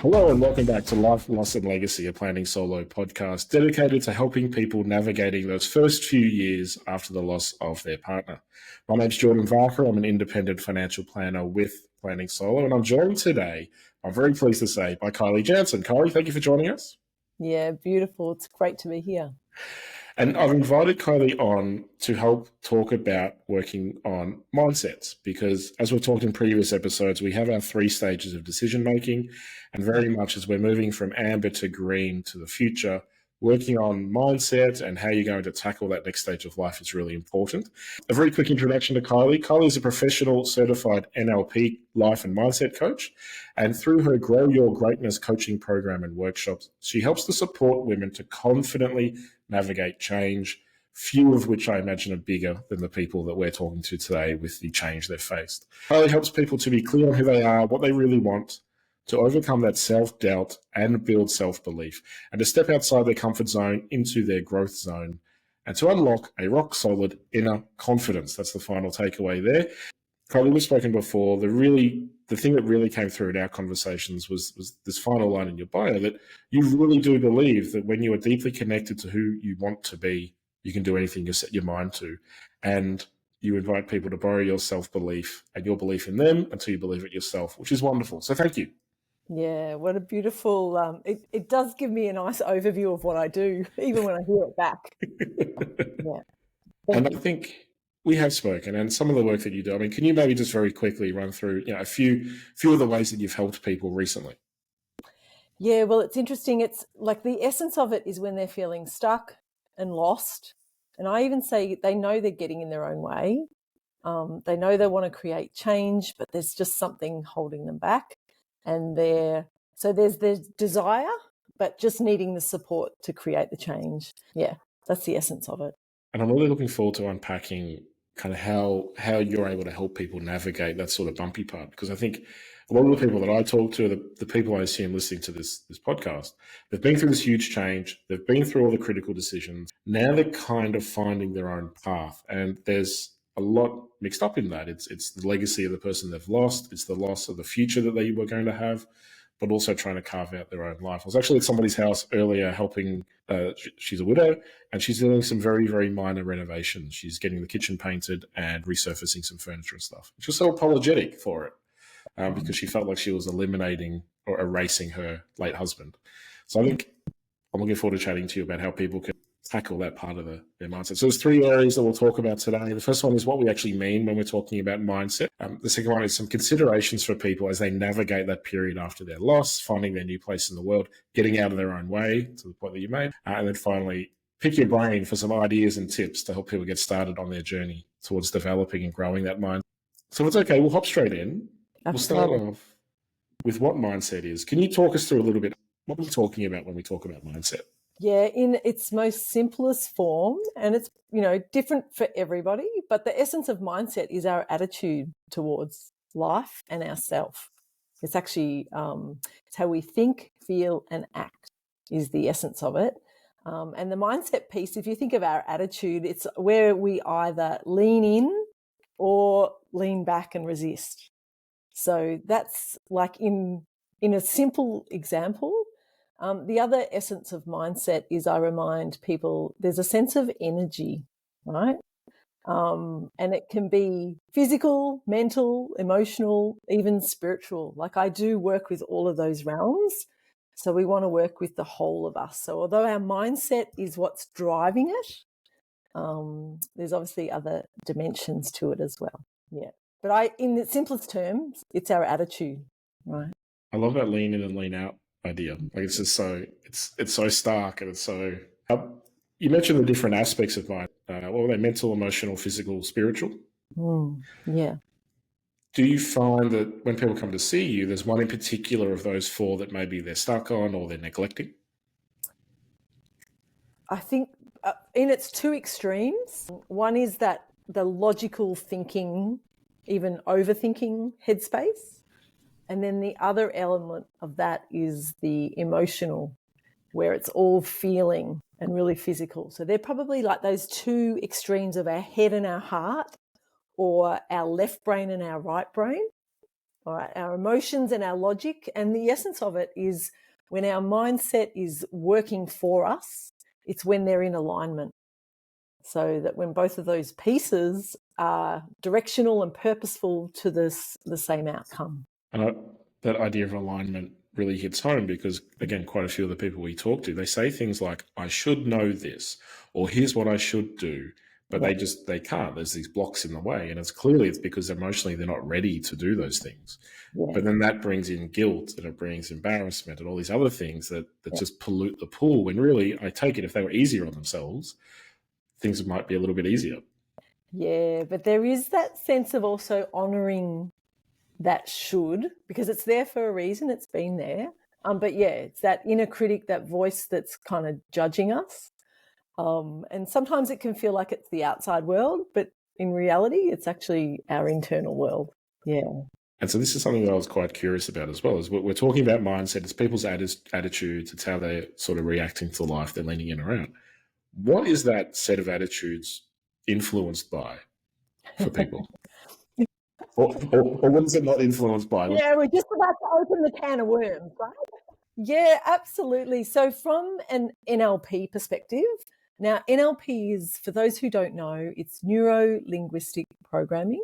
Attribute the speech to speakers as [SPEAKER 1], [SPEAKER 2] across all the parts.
[SPEAKER 1] Hello and welcome back to Life, Loss and Legacy, a Planning Solo podcast dedicated to helping people navigating those first few years after the loss of their partner. My name's Jordan Vaka. I'm an independent financial planner with Planning Solo, and I'm joined today, I'm very pleased to say, by Kylie Jansen. Kylie, thank you for joining us.
[SPEAKER 2] Yeah, beautiful. It's great to be here.
[SPEAKER 1] And I've invited Kylie on to help talk about working on mindsets because, as we've talked in previous episodes, we have our 3 stages of decision making. And very much as we're moving from amber to green to the future, working on mindset and how you're going to tackle that next stage of life is really important. A very quick introduction to Kylie. Kylie is a professional certified NLP life and mindset coach. And through her Grow Your Greatness coaching program and workshops, she helps to support women to confidently navigate change, few of which I imagine are bigger than the people that we're talking to today with the change they've faced. Kylie helps people to be clear on who they are, what they really want, to overcome that self-doubt and build self-belief, and to step outside their comfort zone into their growth zone, and to unlock a rock-solid inner confidence. That's the final takeaway there. Kylie, we've spoken before. The thing that really came through in our conversations was this final line in your bio, that you really do believe that when you are deeply connected to who you want to be, you can do anything you set your mind to. And you invite people to borrow your self-belief and your belief in them until you believe it yourself, which is wonderful. So thank you.
[SPEAKER 2] Yeah, what a beautiful, it does give me a nice overview of what I do, even when I hear it back. Yeah.
[SPEAKER 1] And I think we have spoken, and some of the work that you do. I mean, can you maybe just very quickly run through, a few of the ways that you've helped people recently?
[SPEAKER 2] Yeah, well, it's interesting. It's like the essence of it is when they're feeling stuck and lost. And I even say they know they're getting in their own way. They know they want to create change, but there's just something holding them back. And so there's the desire, but just needing the support to create the change. Yeah, that's the essence of it.
[SPEAKER 1] And I'm really looking forward to unpacking kind of how you're able to help people navigate that sort of bumpy part. Because I think a lot of the people that I talk to, the people I assume listening to this podcast, they've been through this huge change. They've been through all the critical decisions. Now they're kind of finding their own path. And there's a lot mixed up in that. It's the legacy of the person they've lost. It's the loss of the future that they were going to have, but also trying to carve out their own life. I was actually at somebody's house earlier helping, she's a widow, and she's doing some very, very minor renovations. She's getting the kitchen painted and resurfacing some furniture and stuff. She was so apologetic for it because she felt like she was eliminating or erasing her late husband. So I think I'm looking forward to chatting to you about how people can tackle that part of their mindset. So there's 3 areas that we'll talk about today. The first one is what we actually mean when we're talking about mindset. The second one is some considerations for people as they navigate that period after their loss, finding their new place in the world, getting out of their own way to the point that you made. And then finally, pick your brain for some ideas and tips to help people get started on their journey towards developing and growing that mind. So it's okay. We'll hop straight in.
[SPEAKER 2] Absolutely.
[SPEAKER 1] We'll start off with what mindset is. Can you talk us through a little bit what we're talking about when we talk about mindset?
[SPEAKER 2] Yeah, in its most simplest form, and it's, different for everybody, but the essence of mindset is our attitude towards life and ourself. It's actually, it's how we think, feel, and act is the essence of it. And the mindset piece, if you think of our attitude, it's where we either lean in or lean back and resist. So that's like in a simple example. The other essence of mindset is I remind people there's a sense of energy, right? And it can be physical, mental, emotional, even spiritual. Like I do work with all of those realms. So we want to work with the whole of us. So although our mindset is what's driving it, there's obviously other dimensions to it as well. Yeah. But in the simplest terms, it's our attitude, right?
[SPEAKER 1] I love that lean in and lean out idea. Like it's just it's so stark, and it's so. You mentioned the different aspects of mind. What were they? Mental, emotional, physical, spiritual.
[SPEAKER 2] Yeah.
[SPEAKER 1] Do you find that when people come to see you, there's one in particular of those 4 that maybe they're stuck on or they're neglecting?
[SPEAKER 2] I think in its 2 extremes, one is that the logical thinking, even overthinking headspace. And then the other element of that is the emotional, where it's all feeling and really physical. So they're probably like those 2 extremes of our head and our heart, or our left brain and our right brain. all right, our emotions and our logic. And the essence of it is when our mindset is working for us, it's when they're in alignment. So that when both of those pieces are directional and purposeful to the same outcome.
[SPEAKER 1] And that idea of alignment really hits home because, again, quite a few of the people we talk to, they say things like, I should know this, or here's what I should do, but they can't. There's these blocks in the way. And it's because emotionally they're not ready to do those things. Yeah. But then that brings in guilt and it brings embarrassment and all these other things that just pollute the pool, when really, I take it, if they were easier on themselves, things might be a little bit easier.
[SPEAKER 2] Yeah, but there is that sense of also honouring that should, because it's there for a reason, it's been there. But yeah, it's that inner critic, that voice that's kind of judging us. And sometimes it can feel like it's the outside world, but in reality, it's actually our internal world. Yeah.
[SPEAKER 1] And so this is something that I was quite curious about as well, is we're talking about mindset, it's people's attitudes, it's how they're sort of reacting to life, they're leaning in around. What is that set of attitudes influenced by for people? or what is it not influenced by?
[SPEAKER 2] Yeah, we're just about to open the can of worms, right? Yeah, absolutely. So from an NLP perspective, now NLP is, for those who don't know, it's neuro-linguistic programming.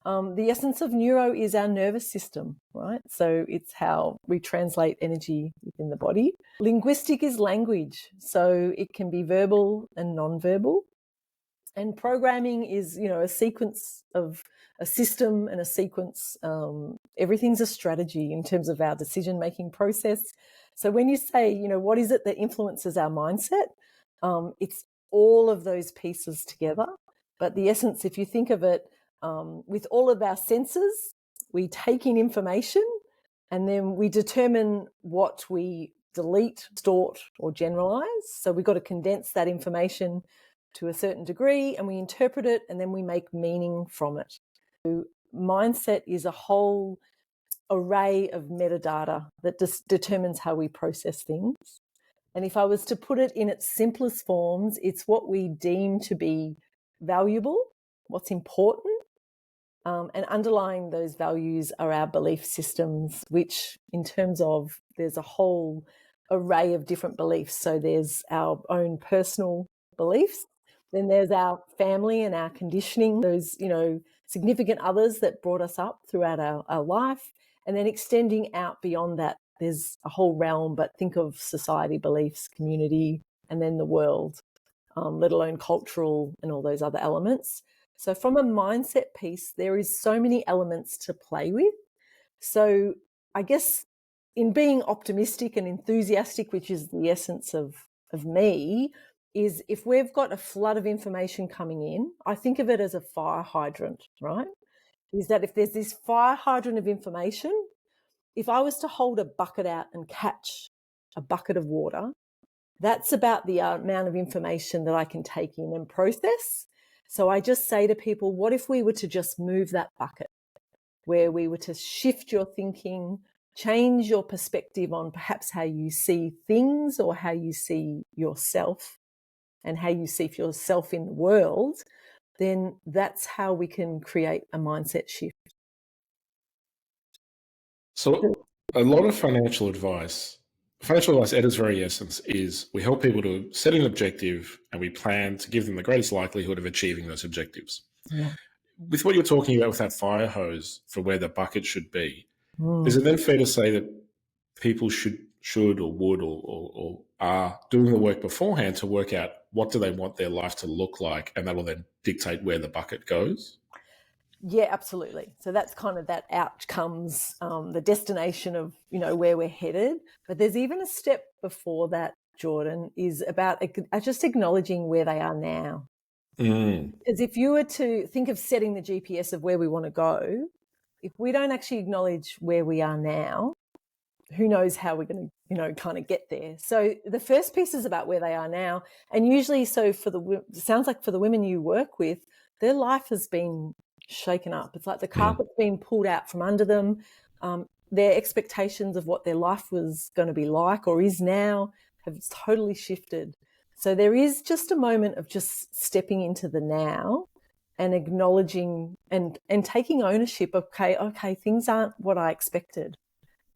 [SPEAKER 2] The essence of neuro is our nervous system, right? So it's how we translate energy within the body. Linguistic is language, so it can be verbal and non-verbal. And programming is, a sequence of a system and a sequence. Everything's a strategy in terms of our decision-making process. So when you say, what is it that influences our mindset? It's all of those pieces together. But the essence, if you think of it, with all of our senses, we take in information and then we determine what we delete, distort, or generalize. So we've got to condense that information to a certain degree and we interpret it and then we make meaning from it. So mindset is a whole array of metadata that determines how we process things. And if I was to put it in its simplest forms, it's what we deem to be valuable, what's important, and underlying those values are our belief systems, which in terms of there's a whole array of different beliefs. So there's our own personal beliefs, then there's our family and our conditioning, those, significant others that brought us up throughout our life, and then extending out beyond that, there's a whole realm, but think of society, beliefs, community, and then the world, let alone cultural and all those other elements. So from a mindset piece, there is so many elements to play with. So I guess in being optimistic and enthusiastic, which is the essence of me, is if we've got a flood of information coming in, I think of it as a fire hydrant, right? Is that if there's this fire hydrant of information, if I was to hold a bucket out and catch a bucket of water, that's about the amount of information that I can take in and process. So I just say to people, what if we were to just move that bucket, where we were to shift your thinking, change your perspective on perhaps how you see things or how you see yourself and how you see yourself in the world, then that's how we can create a mindset shift.
[SPEAKER 1] So a lot of financial advice at its very essence is we help people to set an objective and we plan to give them the greatest likelihood of achieving those objectives.
[SPEAKER 2] Yeah.
[SPEAKER 1] With what you're talking about with that fire hose for where the bucket should be, is it then fair to say that people should or would or are doing the work beforehand to work out what do they want their life to look like, and that will then dictate where the bucket goes?
[SPEAKER 2] Yeah, absolutely. So that's kind of that outcomes, the destination of, where we're headed. But there's even a step before that, Jordan, is about just acknowledging where they are now. Because if you were to think of setting the GPS of where we want to go, if we don't actually acknowledge where we are now, who knows how we're going to, kind of get there. So the first piece is about where they are now. And usually, so it sounds like for the women you work with, their life has been shaken up. It's like the carpet's been pulled out from under them. Their expectations of what their life was going to be like or is now have totally shifted. So there is just a moment of just stepping into the now and acknowledging and taking ownership of, okay, things aren't what I expected.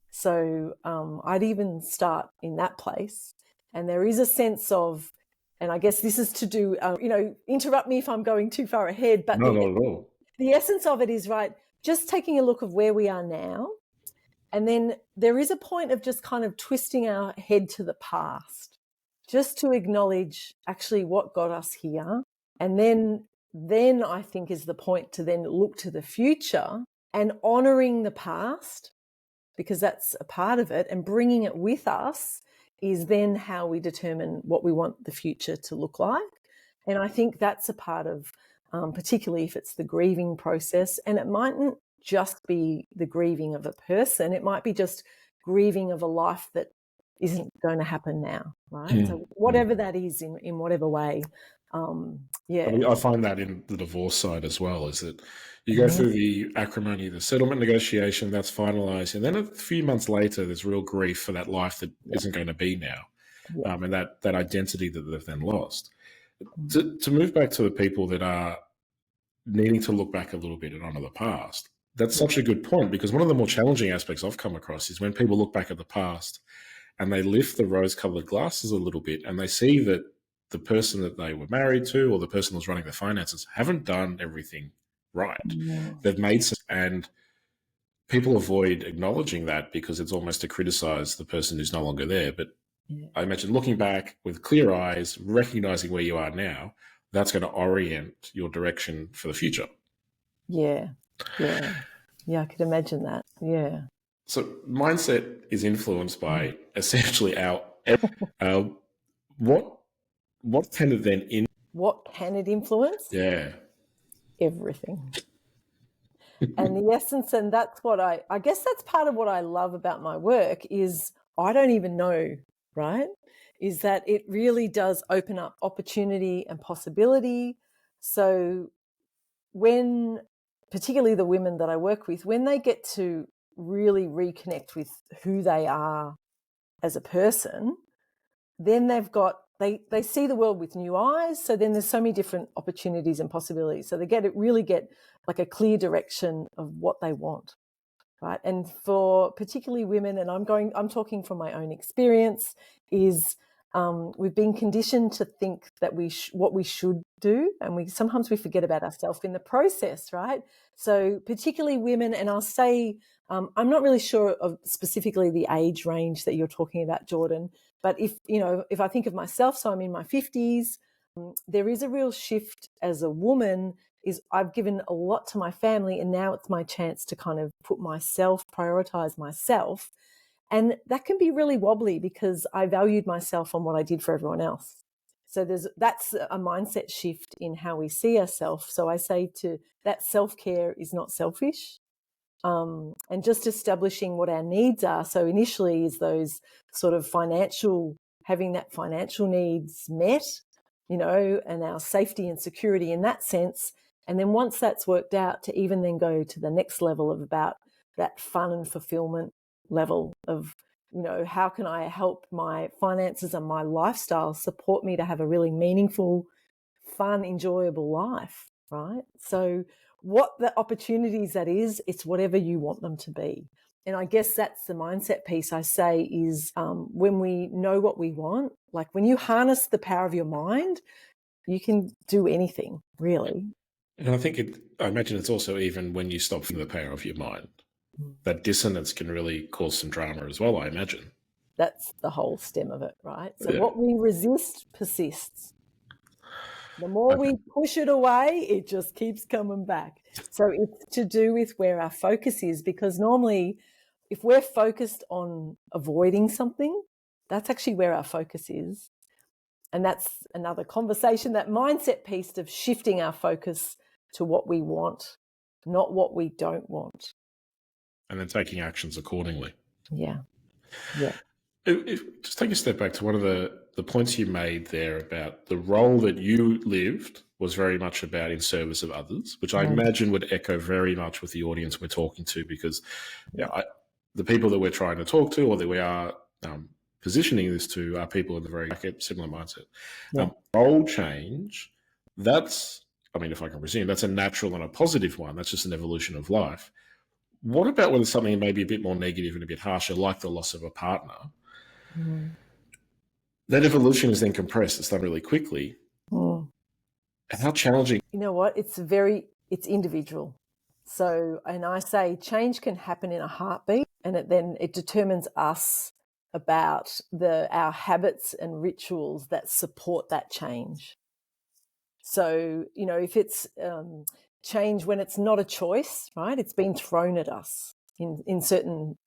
[SPEAKER 2] So I'd even start in that place. And there is a sense of, and I guess this is to do, interrupt me if I'm going too far ahead, but
[SPEAKER 1] No, not at all.
[SPEAKER 2] The essence of it is, right, just taking a look of where we are now. And then there is a point of just kind of twisting our head to the past, just to acknowledge actually what got us here. And then I think is the point to then look to the future and honoring the past, because that's a part of it, and bringing it with us is then how we determine what we want the future to look like. And I think that's a part of, particularly if it's the grieving process, and it mightn't just be the grieving of a person, it might be just grieving of a life that isn't going to happen now, right? So whatever that is in whatever way.
[SPEAKER 1] I find that in the divorce side as well, is that you go through the acrimony, the settlement negotiation, that's finalised, and then a few months later, there's real grief for that life that isn't going to be now, and that identity that they've then lost. To move back to the people that are needing to look back a little bit and honour the past, that's such a good point, because one of the more challenging aspects I've come across is when people look back at the past and they lift the rose-coloured glasses a little bit and they see that the person that they were married to or the person who's running their finances haven't done everything right. They've made some, and people avoid acknowledging that because it's almost to criticize the person who's no longer there. But I imagine looking back with clear eyes, recognizing where you are now, that's going to orient your direction for the future. Yeah, I could imagine that. Yeah. So mindset is influenced by essentially our what can it then what can it influence? Yeah. Everything. And the essence, and that's what I guess that's part of what I love about my work is I don't even know, right? Is that it really does open up opportunity and possibility. So when, particularly the women that I work with, when they get to really reconnect with who they are as a person, then they've got, they see the world with new eyes. So then there's so many different opportunities and possibilities. So they really get like a clear direction of what they want, right? And for particularly women, and I'm talking from my own experience, is we've been conditioned to think that what we should do, and sometimes we forget about ourselves in the process, right? So particularly women, and I'll say, I'm not really sure of specifically the age range that you're talking about, Jordan, but if I think of myself, so I'm in my 50s, there is a real shift as a woman. I've given a lot to my family, and now it's my chance to kind of prioritize myself. And that can be really wobbly because I valued myself on what I did for everyone else. So that's a mindset shift in how we see ourselves. So I say that self-care is not selfish. And just establishing what our needs are. So initially is those sort of having that financial needs met, and our safety and security in that sense. And then once that's worked out, to even then go to the next level of about that fun and fulfillment level of, how can I help my finances and my lifestyle support me to have a really meaningful, fun, enjoyable life, right? So what the opportunities that is, it's whatever you want them to be. And I guess that's the mindset piece I say is when we know what we want, like when you harness the power of your mind, you can do anything, really. And I imagine it's also even when you stop from the power of your mind, that dissonance can really cause some drama as well, I imagine. That's the whole stem of it, right? So what we resist persists. The more we push it away, it just keeps coming back. So it's to do with where our focus is, because normally if we're focused on avoiding something, that's actually where our focus is. And that's another conversation, that mindset piece of shifting our focus to what we want, not what we don't want. And then taking actions accordingly. Yeah. Just take a step back to one of the points you made there about the role that you lived was very much about in service of others, which I imagine would echo very much with the audience we're talking to, because the people that we're trying to talk to or that we are positioning this to are people in the very similar mindset. Role change, that's I mean, if I can presume, that's a natural and a positive one. That's just an evolution of life. What about when it's something maybe a bit more negative and a bit harsher, like the loss of a partner?
[SPEAKER 2] Mm.
[SPEAKER 1] That evolution is then compressed. It's done really quickly.
[SPEAKER 2] Mm.
[SPEAKER 1] And how challenging.
[SPEAKER 2] You know what? It's individual. So, and I say change can happen in a heartbeat, and it determines us about our habits and rituals that support that change. So, if it's change when it's not a choice, right? It's been thrown at us in certain,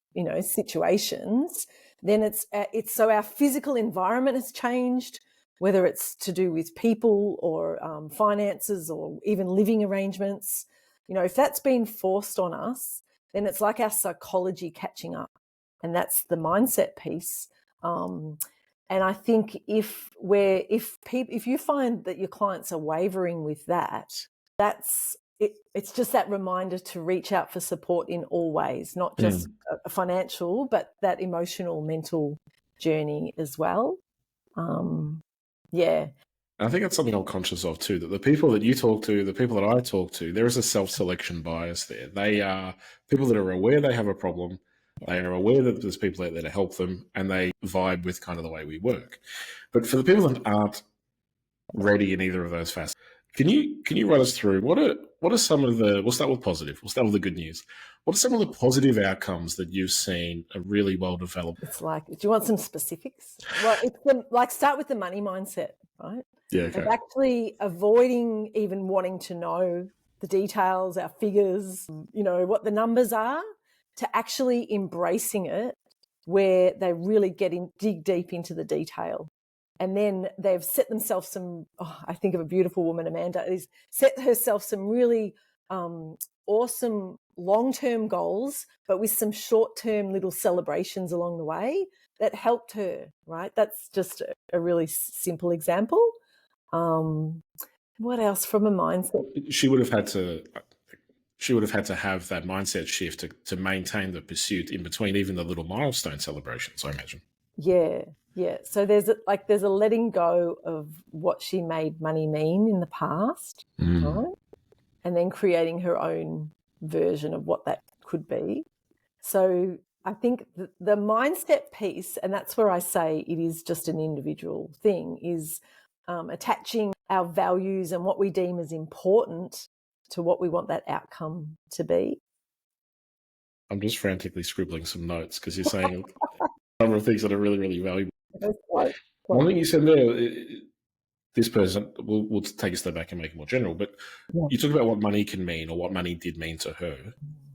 [SPEAKER 2] situations. Then it's so our physical environment has changed, whether it's to do with people or finances or even living arrangements. If that's been forced on us, then it's like our psychology catching up, and that's the mindset piece. And I think if you find that your clients are wavering with that, that's it. It's just that reminder to reach out for support in all ways, not just a financial, but that emotional, mental journey as well. Yeah.
[SPEAKER 1] I think that's something I'm conscious of too, that the people that you talk to, the people that I talk to, there is a self-selection bias there. They are people that are aware they have a problem. They are aware that there's people out there to help them, and they vibe with kind of the way we work. But for the people that aren't ready in either of those facets, can you run us through what are some of the? We'll start with positive. We'll start with the good news. What are some of the positive outcomes that you've seen are really well developed?
[SPEAKER 2] It's like, do you want some specifics? Well, it's start with the money mindset, right?
[SPEAKER 1] Yeah, okay.
[SPEAKER 2] Of actually avoiding even wanting to know the details, our figures, what the numbers are, to actually embracing it where they really dig deep into the detail. And then they've set themselves I think of a beautiful woman, Amanda, who's set herself some really awesome long-term goals, but with some short-term little celebrations along the way that helped her, right? That's just a really simple example. What else from a mindset?
[SPEAKER 1] She would have had to have that mindset shift to maintain the pursuit in between even the little milestone celebrations, I imagine.
[SPEAKER 2] Yeah. So there's a letting go of what she made money mean in the past, right? And then creating her own version of what that could be. So I think the mindset piece, and that's where I say it is just an individual thing, is attaching our values and what we deem as important to what we want that outcome to be.
[SPEAKER 1] I'm just frantically scribbling some notes because you're saying a number of things that are really, really valuable. One thing you said there, this person, we'll take a step back and make it more general, but you talk about what money can mean or what money did mean to her.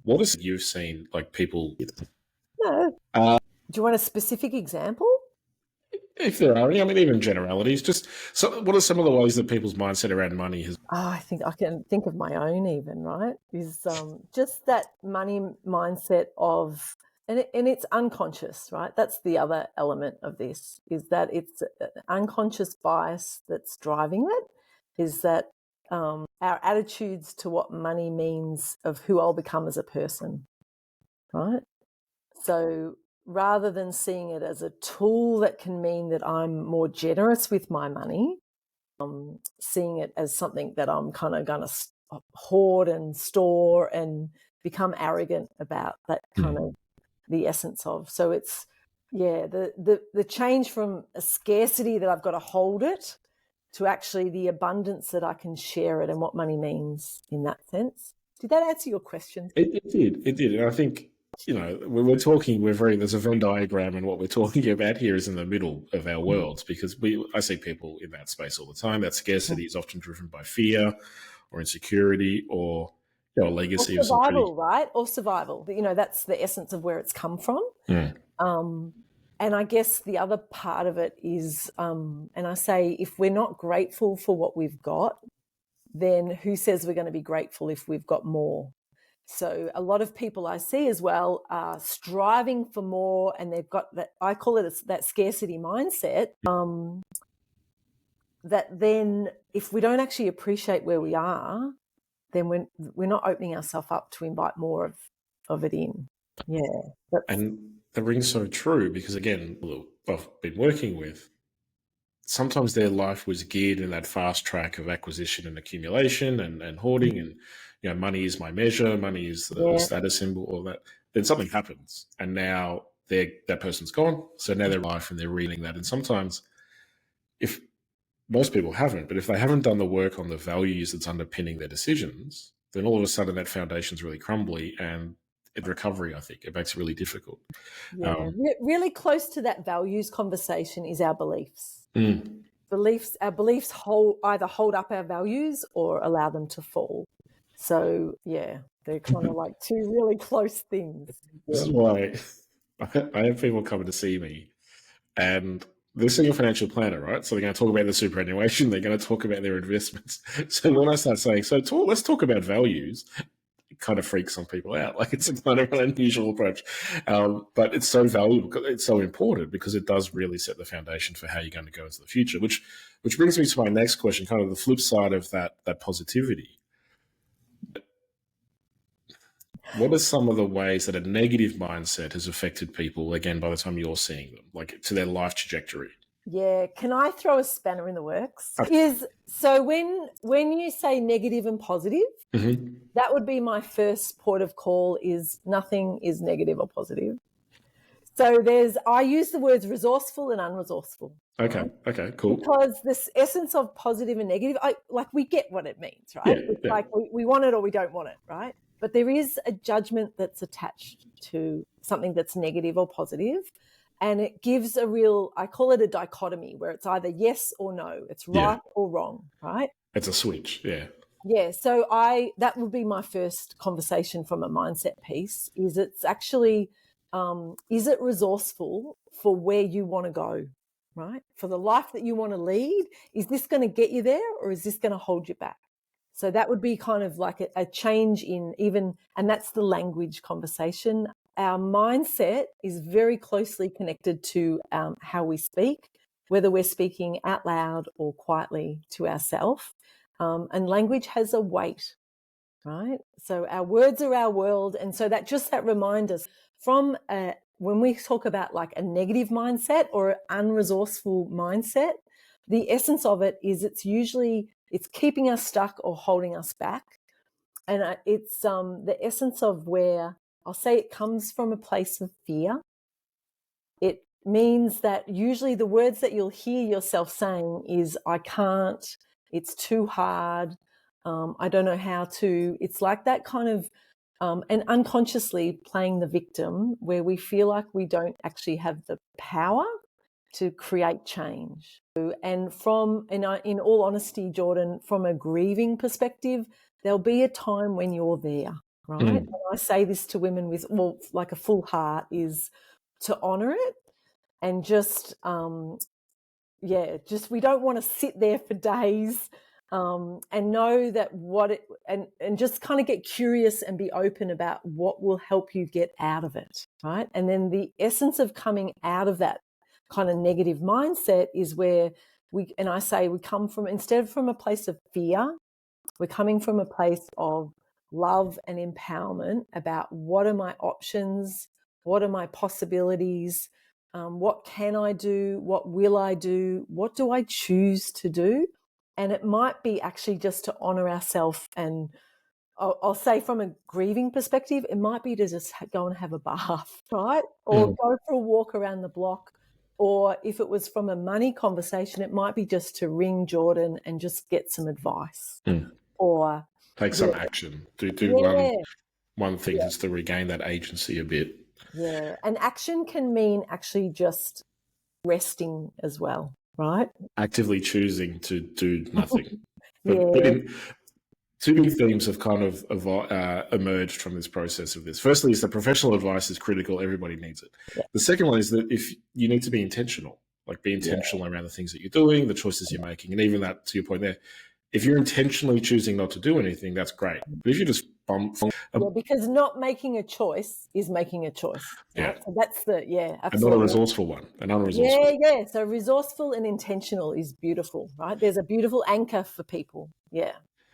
[SPEAKER 1] What is it you've seen, like people?
[SPEAKER 2] No. Do you want a specific example?
[SPEAKER 1] If there are any, I mean, even generalities, just so what are some of the ways that people's mindset around money has?
[SPEAKER 2] I think I can think of my own even, right? Is just that money mindset of, and it's unconscious, right? That's the other element of this, is that it's an unconscious bias that's driving it, is that our attitudes to what money means of who I'll become as a person, right? So rather than seeing it as a tool that can mean that I'm more generous with my money, seeing it as something that I'm kind of going to hoard and store and become arrogant about, that kind of the essence of. So it's, the change from a scarcity that I've got to hold it to actually the abundance that I can share it, and what money means in that sense. Did that answer your question?
[SPEAKER 1] It did. And I think, when we're talking, there's a Venn diagram, and what we're talking about here is in the middle of our worlds, because I see people in that space all the time. That scarcity is often driven by fear or insecurity or a legacy
[SPEAKER 2] or survival, right? Or survival. That's the essence of where it's come from. And I guess the other part of it is, and I say, if we're not grateful for what we've got, then who says we're going to be grateful if we've got more? So a lot of people I see as well are striving for more, and they've got that, I call it that scarcity mindset, that then if we don't actually appreciate where we are, then we're not opening ourselves up to invite more of it in. Yeah.
[SPEAKER 1] And that rings so true, because again, I've been working with sometimes their life was geared in that fast track of acquisition and accumulation and hoarding, and money is my measure, money is the
[SPEAKER 2] Yeah.
[SPEAKER 1] status symbol, or that. Then something happens, and now that person's gone. So now their life, and they're reeling that. And sometimes, if most people haven't, but if they haven't done the work on the values that's underpinning their decisions, then all of a sudden that foundation's really crumbly, and in recovery, I think it makes it really difficult.
[SPEAKER 2] Yeah. Really close to that values conversation is our beliefs.
[SPEAKER 1] Mm.
[SPEAKER 2] Our beliefs either hold up our values or allow them to fall. So yeah, they're kind of like two really close things.
[SPEAKER 1] This is why I have people coming to see me, and they're seeing a financial planner, right? So they're going to talk about the superannuation. They're going to talk about their investments. So when I start saying, let's talk about values, it kind of freaks some people out. Like, it's a kind of an unusual approach. But it's so valuable, it's so important, because it does really set the foundation for how you're going to go into the future, which brings me to my next question, kind of the flip side of that positivity. What are some of the ways that a negative mindset has affected people, again, by the time you're seeing them, like to their life trajectory?
[SPEAKER 2] Yeah. Can I throw a spanner in the works? So when you say negative and positive, that would be my first port of call, is nothing is negative or positive. So I use the words resourceful and unresourceful.
[SPEAKER 1] Okay.
[SPEAKER 2] Right?
[SPEAKER 1] Okay, cool.
[SPEAKER 2] Because this essence of positive and negative, we get what it means, right?
[SPEAKER 1] Yeah,
[SPEAKER 2] it's like we want it or we don't want it, right? But there is a judgment that's attached to something that's negative or positive, and it gives I call it a dichotomy, where it's either yes or no, it's right or wrong, right?
[SPEAKER 1] It's a switch, yeah.
[SPEAKER 2] Yeah, so that would be my first conversation from a mindset piece, is it's actually, is it resourceful for where you want to go, right? For the life that you want to lead, is this going to get you there, or is this going to hold you back? So that would be kind of like a change in and that's the language conversation. Our mindset is very closely connected to how we speak, whether we're speaking out loud or quietly to ourselves. And language has a weight, right? So our words are our world. And so that reminds us from when we talk about like a negative mindset or an unresourceful mindset, the essence of it is it's keeping us stuck or holding us back. And it's the essence of where I'll say it comes from a place of fear. It means that usually the words that you'll hear yourself saying is, I can't, it's too hard, I don't know how to. It's like that kind of, and unconsciously playing the victim, where we feel like we don't actually have the power to create change. And in all honesty, Jordan, from a grieving perspective, there'll be a time when you're there, right? And I say this to women with, like a full heart, is to honor it, and just we don't want to sit there for days, and know that and just kind of get curious and be open about what will help you get out of it, right? And then the essence of coming out of that kind of negative mindset is where we come from, instead from a place of fear, we're coming from a place of love and empowerment about what are my options, what are my possibilities, what can I do, what will I do, what do I choose to do? And it might be actually just to honor ourselves. And I'll say from a grieving perspective, it might be to just go and have a bath, right? Or go for a walk around the block. Or if it was from a money conversation, it might be just to ring Jordan and just get some advice. Or
[SPEAKER 1] take some action. Do one thing just to regain that agency a bit.
[SPEAKER 2] Yeah. And action can mean actually just resting as well, right?
[SPEAKER 1] Actively choosing to do nothing. But two big themes have kind of emerged from this process of this. Firstly, is that professional advice is critical. Everybody needs it. Yeah. The second one is that if you need to be intentional, like be intentional around the things that you're doing, the choices you're making. And even that, to your point there, if you're intentionally choosing not to do anything, that's great. But if you just
[SPEAKER 2] because not making a choice is making a choice. Right? So that's absolutely.
[SPEAKER 1] And not a resourceful one, an unresourceful.
[SPEAKER 2] Yeah. So resourceful and intentional is beautiful, right? There's a beautiful anchor for people. Yeah.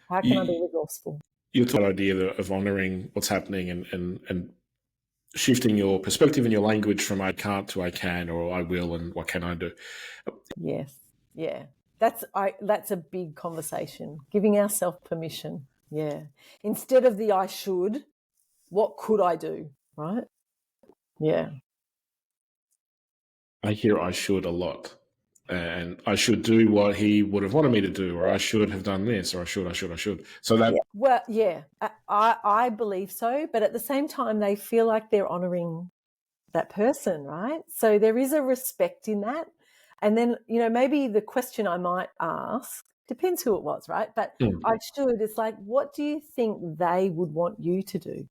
[SPEAKER 2] How can I be resourceful?
[SPEAKER 1] You talk about the idea of honoring what's happening and shifting your perspective and your language from I can't to I can, or I will, and what can I do?
[SPEAKER 2] Yes. Yeah. That's a big conversation. Giving ourselves permission. Yeah. Instead of the I should, what could I do? Right? Yeah.
[SPEAKER 1] I hear I should a lot. And I should do what he would have wanted me to do, or I should have done this, or I should. So that
[SPEAKER 2] Well, yeah, I believe so. But at the same time, they feel like they're honoring that person, right? So there is a respect in that. And then, maybe the question I might ask depends who it was, right? But I should, it's like, what do you think they would want you to do?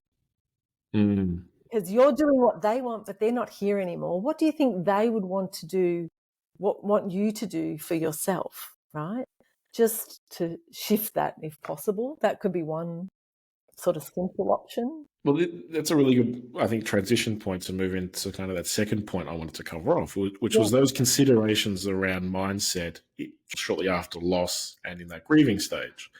[SPEAKER 2] Because you're doing what they want, but they're not here anymore. What do you think they would want to do, want you to do for yourself, right? Just to shift that if possible. That could be one sort of simple option.
[SPEAKER 1] Well, that's a really good, I think, transition point to move into kind of that second point I wanted to cover off, which was those considerations around mindset shortly after loss and in that grieving stage.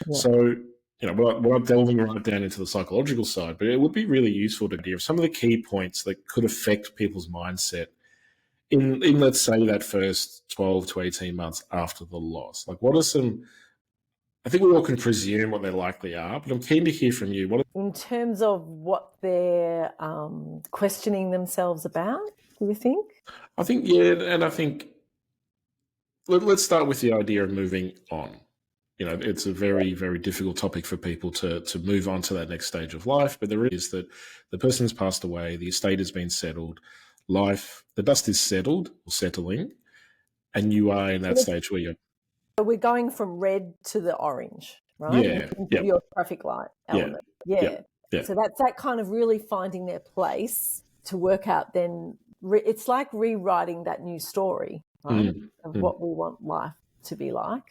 [SPEAKER 1] Yeah. So, we're not delving right down into the psychological side, but it would be really useful to hear some of the key points that could affect people's mindset in let's say, that first 12 to 18 months after the loss. Like, what are some, I think we all can presume what they likely are, but I'm keen to hear from you.
[SPEAKER 2] In terms of what they're questioning themselves about, do you think?
[SPEAKER 1] I think, yeah, and I think let's start with the idea of moving on. It's a very, very difficult topic for people to move on to that next stage of life, but there is that the person has passed away, the estate has been settled, the dust is settled or settling, and you are in that stage where you're...
[SPEAKER 2] So we're going from red to the orange, right?
[SPEAKER 1] Yeah.
[SPEAKER 2] Into your traffic light element. Yeah. So that's that kind of really finding their place to work out then. It's like rewriting that new story, right? Of what we want life to be like.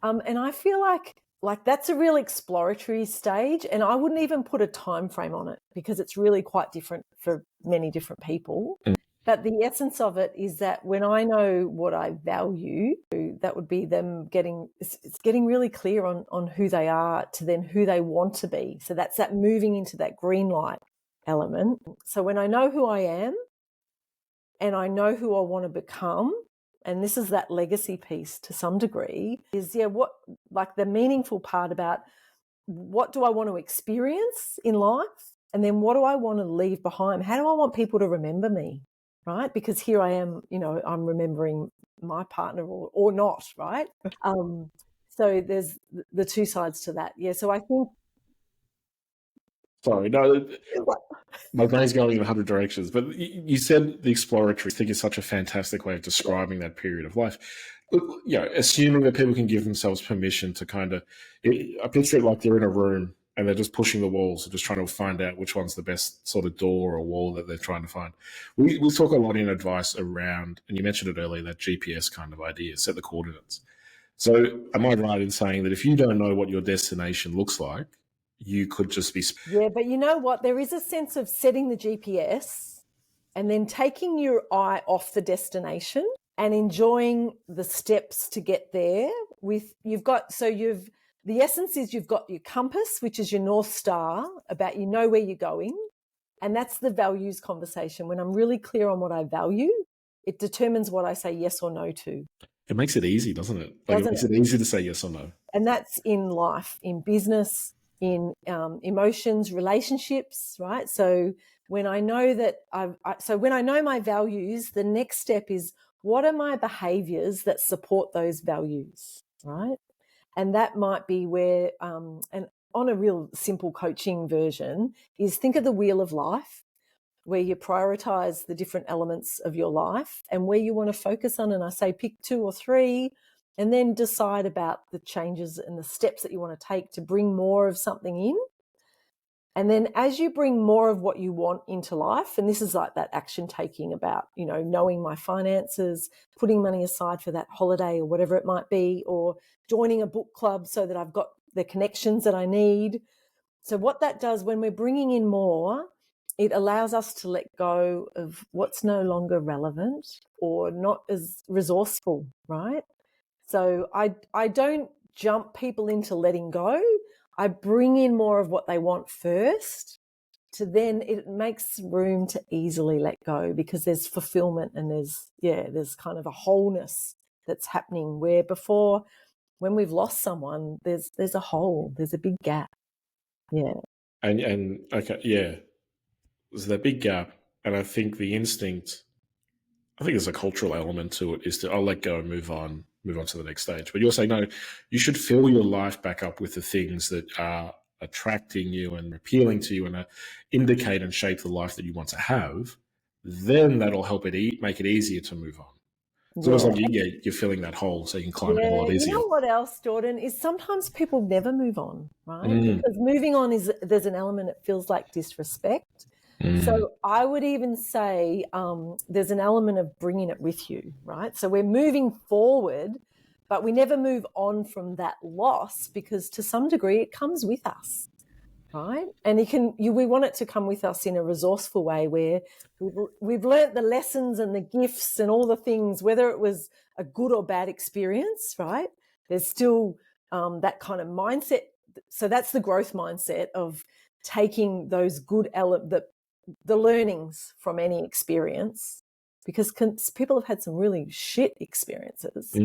[SPEAKER 2] And I feel like that's a real exploratory stage, and I wouldn't even put a time frame on it because it's really quite different for many different people. But the essence of it is that when I know what I value, that would be them it's getting really clear on who they are to then who they want to be. So that's that moving into that green light element. So when I know who I am and I know who I want to become, and this is that legacy piece to some degree, is what like the meaningful part about what do I want to experience in life, and then what do I want to leave behind? How do I want people to remember me, right? Because here I am, I'm remembering my partner or not, right? So there's the two sides to that. Yeah, so I think...
[SPEAKER 1] Sorry, no, my brain's going in 100 directions. But you said the exploratory. I think is such a fantastic way of describing that period of life. Assuming that people can give themselves permission to kind of... I picture it like they're in a room and they're just pushing the walls and just trying to find out which one's the best sort of door or wall that they're trying to find. We'll talk a lot in advice around, and you mentioned it earlier, that GPS kind of idea, set the coordinates. So am I right in saying that if you don't know what your destination looks like, you could just be...
[SPEAKER 2] Yeah, but you know what? There is a sense of setting the GPS and then taking your eye off the destination and enjoying the steps to get there. The essence is you've got your compass, which is your North Star, about where you're going. And that's the values conversation. When I'm really clear on what I value, it determines what I say yes or no to.
[SPEAKER 1] It makes it easy, doesn't it? It makes it easy to say yes or no.
[SPEAKER 2] And that's in life, in business, in emotions, relationships, right? So when I know that when I know my values, the next step is, what are my behaviors that support those values, right? And that might be where, and on a real simple coaching version, is think of the wheel of life, where you prioritize the different elements of your life and where you want to focus on. And I say pick 2 or 3 and then decide about the changes and the steps that you want to take to bring more of something in. And then as you bring more of what you want into life, and this is like that action taking about, knowing my finances, putting money aside for that holiday or whatever it might be, or joining a book club so that I've got the connections that I need. So what that does when we're bringing in more, it allows us to let go of what's no longer relevant or not as resourceful, right? So I don't jump people into letting go. I bring in more of what they want first, to then it makes room to easily let go because there's fulfillment and there's kind of a wholeness that's happening, where before, when we've lost someone, there's a hole, there's a big gap. Yeah.
[SPEAKER 1] And okay, yeah, there's that big gap, and I think the instinct, I think there's a cultural element to it, is to, I'll let go and move on to the next stage. But you're saying, no, you should fill your life back up with the things that are attracting you and appealing to you and indicate and shape the life that you want to have. Then that'll help it make it easier to move on. It's almost like you're filling that hole so you can climb it a lot easier.
[SPEAKER 2] You know what else, Jordan, is sometimes people never move on, right?
[SPEAKER 1] Mm.
[SPEAKER 2] Because moving on there's an element that feels like disrespect. So I would even say there's an element of bringing it with you, right? So we're moving forward, but we never move on from that loss because to some degree it comes with us, right? And we want it to come with us in a resourceful way where we've learnt the lessons and the gifts and all the things, whether it was a good or bad experience, right? There's still that kind of mindset. So that's the growth mindset of taking those good the learnings from any experience, because people have had some really shit experiences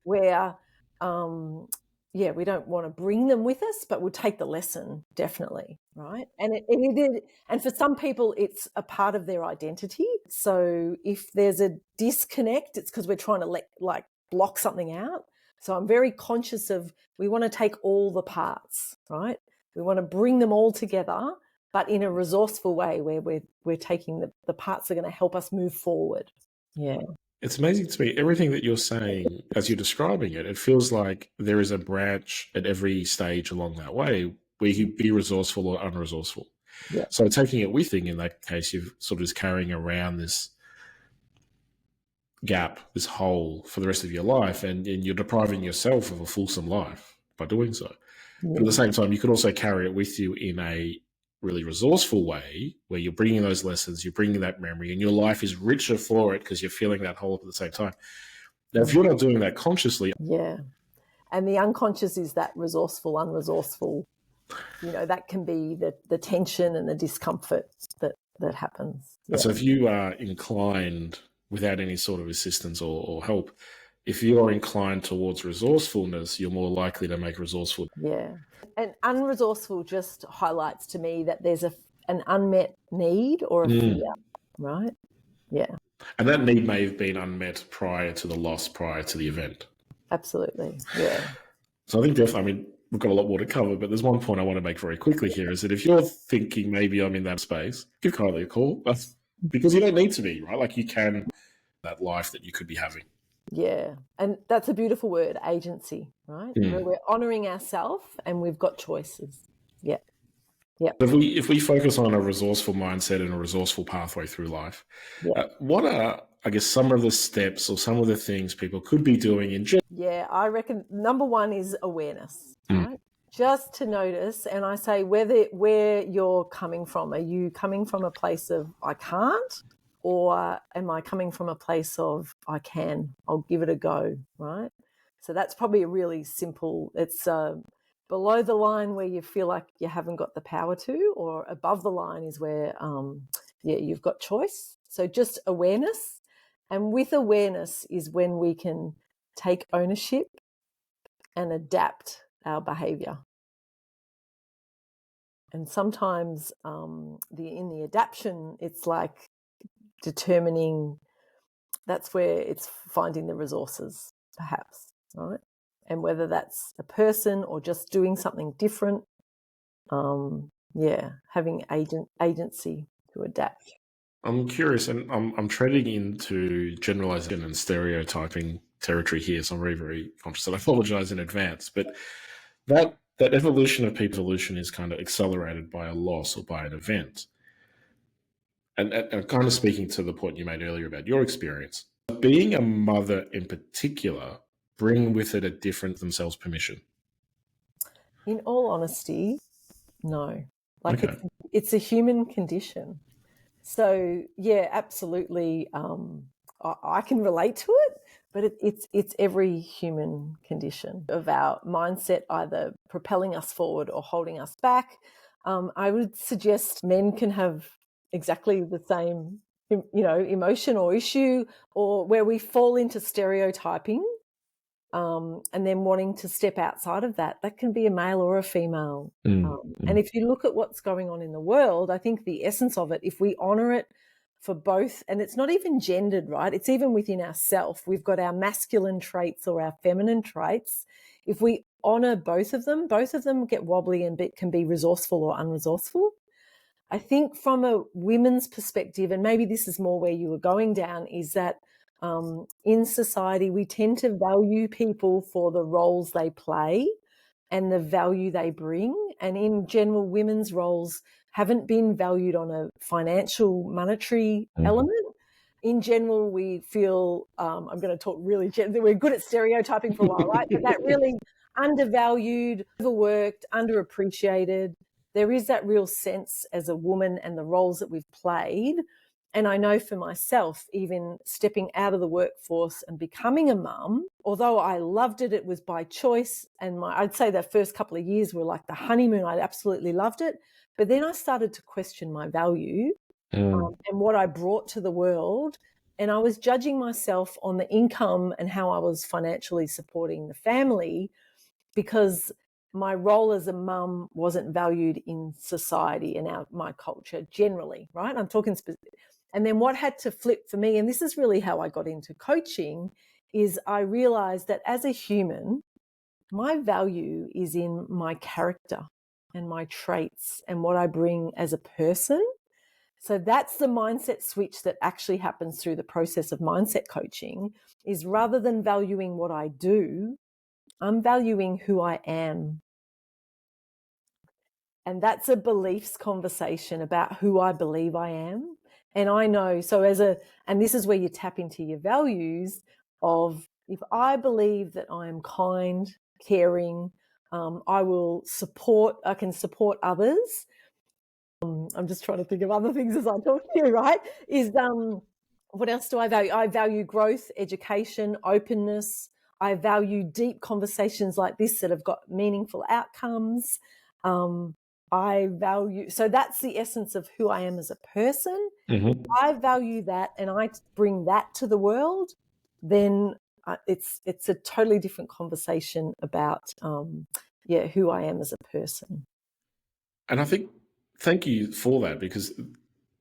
[SPEAKER 2] where, we don't want to bring them with us, but we'll take the lesson, definitely, right? And for some people, it's a part of their identity. So if there's a disconnect, it's because we're trying to block something out. So I'm very conscious of, we want to take all the parts, right? We want to bring them all together, but in a resourceful way where we're taking the parts that are going to help us move forward. Yeah.
[SPEAKER 1] It's amazing to me, everything that you're saying as you're describing it, it feels like there is a branch at every stage along that way where you can be resourceful or unresourceful.
[SPEAKER 2] Yeah.
[SPEAKER 1] So taking it with you, in that case, you're sort of just carrying around this gap, this hole for the rest of your life, and you're depriving yourself of a fulsome life by doing so. Yeah. But at the same time, you could also carry it with you in a really resourceful way where you're bringing those lessons, you're bringing that memory, and your life is richer for it because you're feeling that hole at the same time. Now, if you're not doing that consciously...
[SPEAKER 2] Yeah. And the unconscious is that resourceful, unresourceful, that can be the tension and the discomfort that happens. Yeah.
[SPEAKER 1] So if you are inclined, without any sort of assistance or help, if you are inclined towards resourcefulness, you're more likely to make resourceful.
[SPEAKER 2] Yeah. And unresourceful just highlights to me that there's an unmet need or a fear, right? Yeah.
[SPEAKER 1] And that need may have been unmet prior to the loss, prior to the event.
[SPEAKER 2] Absolutely, yeah.
[SPEAKER 1] So I think definitely, we've got a lot more to cover, but there's one point I want to make very quickly here, is that if you're thinking maybe I'm in that space, give Kylie a call, because you don't need to be, right? Like, you can, that life that you could be having.
[SPEAKER 2] Yeah, and that's a beautiful word, agency, right? Where we're honouring ourselves and we've got choices. Yeah. Yeah.
[SPEAKER 1] If we focus on a resourceful mindset and a resourceful pathway through life, what are, I guess, some of the steps or some of the things people could be doing in general?
[SPEAKER 2] Yeah, I reckon number one is awareness, right? Just to notice, and I say where you're coming from. Are you coming from a place of I can't? Or am I coming from a place of I can, I'll give it a go, right? So that's probably a really simple, it's below the line where you feel like you haven't got the power to, or above the line is where, you've got choice. So just awareness. And with awareness is when we can take ownership and adapt our behaviour. And sometimes in the adaptation, it's like determining, that's where it's finding the resources, perhaps, right? And whether that's a person or just doing something different, having agency to adapt.
[SPEAKER 1] I'm curious, and I'm treading into generalization and stereotyping territory here, so I'm very, very conscious, and I apologize in advance, but that evolution of people's evolution is kind of accelerated by a loss or by an event. And kind of speaking to the point you made earlier about your experience, being a mother in particular bring with it a different themselves permission?
[SPEAKER 2] In all honesty, no. Like, okay. It's a human condition. So yeah, absolutely. I can relate to it, but it's every human condition of our mindset either propelling us forward or holding us back. I would suggest men can have exactly the same, emotion or issue, or where we fall into stereotyping and then wanting to step outside of that. That can be a male or a female. And if you look at what's going on in the world, I think the essence of it, if we honour it for both, and it's not even gendered, right? It's even within ourself. We've got our masculine traits or our feminine traits. If we honour both of them get wobbly and can be resourceful or unresourceful. I think from a women's perspective, and maybe this is more where you were going down, is that in society, we tend to value people for the roles they play and the value they bring. And in general, women's roles haven't been valued on a financial, monetary element. In general, we feel, I'm going to talk really gently, we're good at stereotyping for a while, right? But that really undervalued, overworked, underappreciated. There is that real sense as a woman and the roles that we've played. And I know for myself, even stepping out of the workforce and becoming a mum, although I loved it, it was by choice. And I'd say the first couple of years were like the honeymoon. I absolutely loved it. But then I started to question my value and what I brought to the world. And I was judging myself on the income and how I was financially supporting the family, because my role as a mum wasn't valued in society and my culture generally, right? I'm talking and then what had to flip for me, and this is really how I got into coaching, is I realized that as a human, my value is in my character and my traits and what I bring as a person. So that's the mindset switch that actually happens through the process of mindset coaching, is rather than valuing what I do, I'm valuing who I am. And that's a beliefs conversation about who I believe I am. And I know, and this is where you tap into your values of, if I believe that I am kind, caring, I can support others. I'm just trying to think of other things as I talk to you, right? What else do I value? I value growth, education, openness. I value deep conversations like this that have got meaningful outcomes. So that's the essence of who I am as a person. If I value that and I bring that to the world, then it's a totally different conversation about who I am as a person.
[SPEAKER 1] And I think, thank you for that, because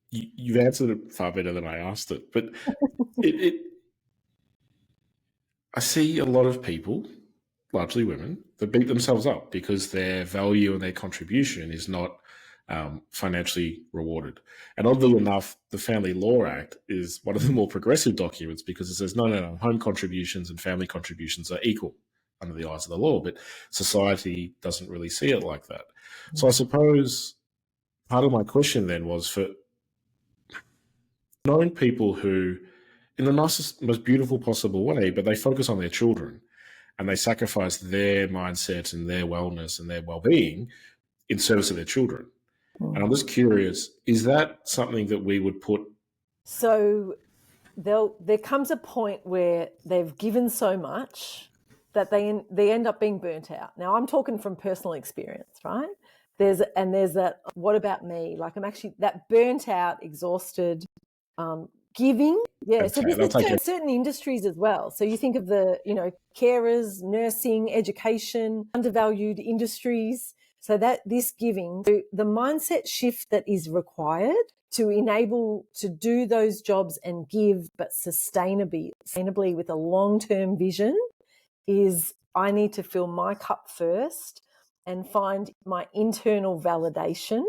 [SPEAKER 1] you've answered it far better than I asked it. But I see a lot of people, largely women, that beat themselves up because their value and their contribution is not financially rewarded. And oddly enough, the Family Law Act is one of the more progressive documents, because it says, no, home contributions and family contributions are equal under the eyes of the law, but society doesn't really see it like that. So I suppose part of my question then was, for known people who, in the nicest, most beautiful possible way, but they focus on their children and they sacrifice their mindset and their wellness and their well-being in service of their children. And I'm just curious, is that something that we would put?
[SPEAKER 2] So there comes a point where they've given so much that they end up being burnt out. Now, I'm talking from personal experience, right? There's that, what about me? Like, I'm actually that burnt out, exhausted, giving. Yeah. So this is certain industries as well. So you think of the, carers, nursing, education, undervalued industries. So that this giving, the mindset shift that is required to enable to do those jobs and give, but sustainably with a long-term vision, is I need to fill my cup first and find my internal validation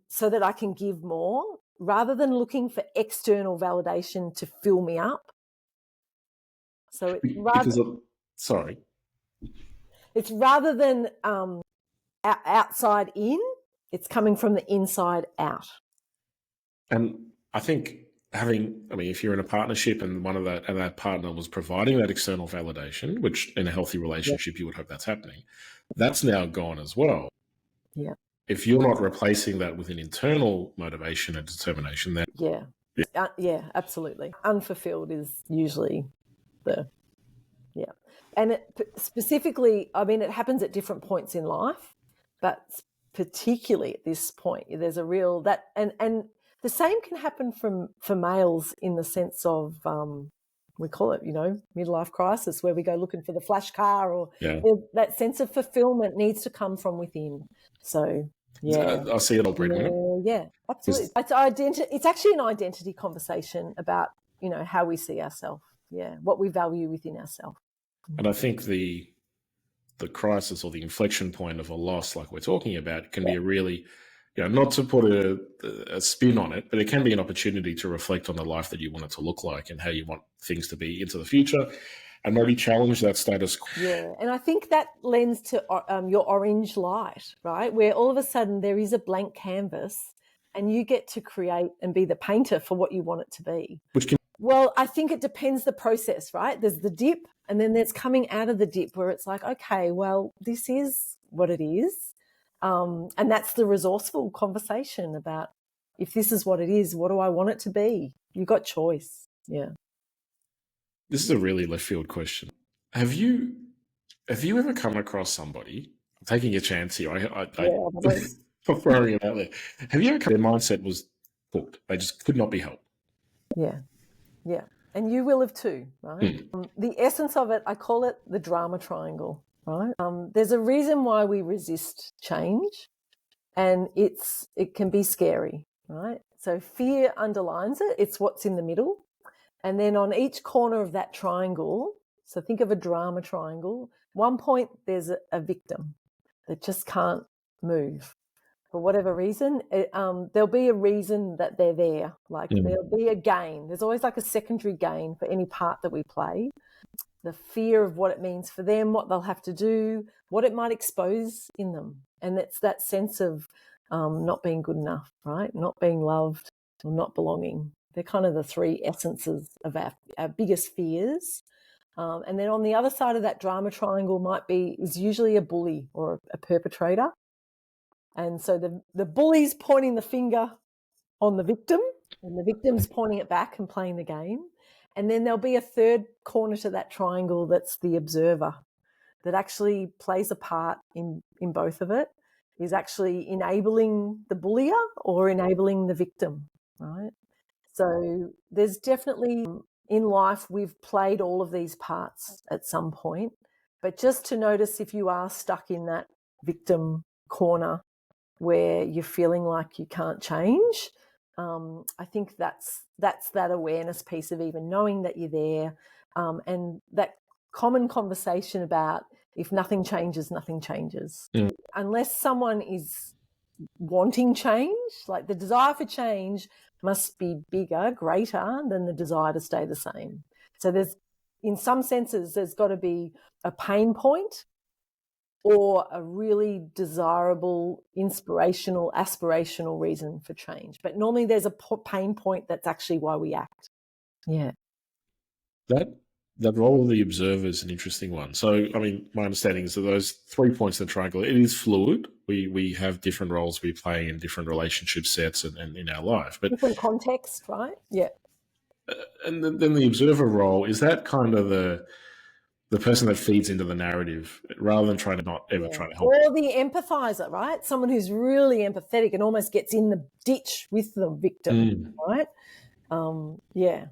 [SPEAKER 2] so that I can give more, rather than looking for external validation to fill me up. So it's rather than outside in, it's coming from the inside out.
[SPEAKER 1] And I think if you're in a partnership and that partner was providing that external validation, which in a healthy relationship you would hope that's happening, that's now gone as well.
[SPEAKER 2] Yeah.
[SPEAKER 1] If you're not replacing that with an internal motivation and determination, then
[SPEAKER 2] absolutely. Unfulfilled is usually and specifically, it happens at different points in life, but particularly at this point, there's a real and the same can happen for males in the sense of we call it, midlife crisis, where we go looking for the flash car, or
[SPEAKER 1] Yeah.
[SPEAKER 2] that sense of fulfillment needs to come from within. So, yeah.
[SPEAKER 1] I see it all, Brendan.
[SPEAKER 2] Yeah, absolutely. It's actually an identity conversation about, how we see ourselves. Yeah, what we value within ourselves.
[SPEAKER 1] And I think the crisis or the inflection point of a loss, like we're talking about, can be a really, not to put a spin on it, but it can be an opportunity to reflect on the life that you want it to look like and how you want things to be into the future, and maybe challenge that status quo.
[SPEAKER 2] Yeah, and I think that lends to your orange light, right? Where all of a sudden there is a blank canvas and you get to create and be the painter for what you want it to be. Well, I think it depends the process, right? There's the dip, and then there's coming out of the dip where it's like, okay, well, this is what it is. And that's the resourceful conversation about, if this is what it is, what do I want it to be? You've got choice. Yeah.
[SPEAKER 1] This is a really left field question. Have you ever come across somebody, I'm taking a chance here, I'm throwing it out there. Have you ever their mindset was hooked? They just could not be helped.
[SPEAKER 2] Yeah. Yeah. And you will have too, right? The essence of it, I call it the drama triangle, right? There's a reason why we resist change, and it can be scary, right? So fear underlines it. It's what's in the middle. And then on each corner of that triangle, so think of a drama triangle, one point there's a victim that just can't move. For whatever reason, there'll be a reason that they're there. Like there'll be a gain. There's always like a secondary gain for any part that we play. The fear of what it means for them, what they'll have to do, what it might expose in them. And it's that sense of not being good enough, right? Not being loved or not belonging. They're kind of the three essences of our biggest fears. And then on the other side of that drama triangle is usually a bully or a perpetrator. And so the bully's pointing the finger on the victim, and the victim's pointing it back and playing the game. And then there'll be a third corner to that triangle that's the observer, that actually plays a part in both of it, is actually enabling the bullier or enabling the victim, right? So there's definitely, in life, we've played all of these parts at some point. But just to notice if you are stuck in that victim corner where you're feeling like you can't change, I think that's that awareness piece of even knowing that you're there, and that common conversation about, if nothing changes, nothing changes. Unless someone is wanting change, like the desire for change must be bigger, greater than the desire to stay the same. So in some senses, there's got to be a pain point or a really desirable, inspirational, aspirational reason for change. But normally there's a pain point that's actually why we act. Yeah.
[SPEAKER 1] That role of the observer is an interesting one. So, I mean, my understanding is that those 3 points in the triangle, it is fluid. We have different roles we play in different relationship sets and in our life. But
[SPEAKER 2] different context, right? Yeah.
[SPEAKER 1] And then the observer role, is that kind of the person that feeds into the narrative rather than trying to not ever try to help?
[SPEAKER 2] Or the empathizer, right? Someone who's really empathetic and almost gets in the ditch with the victim, right? Yeah.